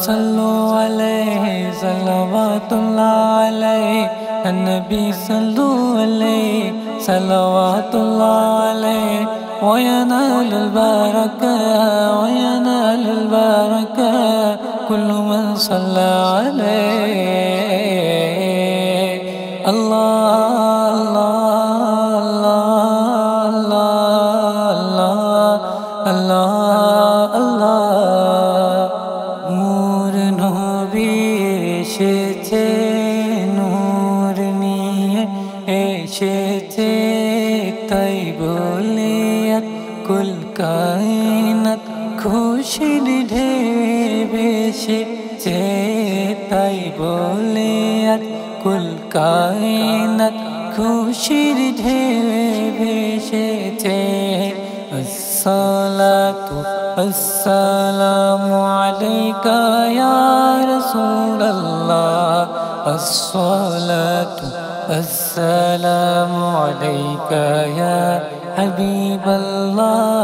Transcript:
सल्लु अलैहि सल्लवातुल्लाह अलैहि नबी सल्लु अलैहि सल्लवातुल्लाह अलैहि व यनालुल बरका व यनालुल बरका कुल्लु मन सल्ला अलैहि। अल्लाह अल्लाह अल्लाह अल्लाह नूर नबी एसेছে नूर নিয়ে এসেছে তাই বলে কুল কায়নাত খুশির ঢেউ ভেসেছে তাই বলে কুল কায়নাত খুশির ঢেউ ভেসেছে। अस्सलातु अस्सलामु अलैका या रसूलल्लाह अस्सलातु अस्सलामु अलैका या हबीबल्लाह।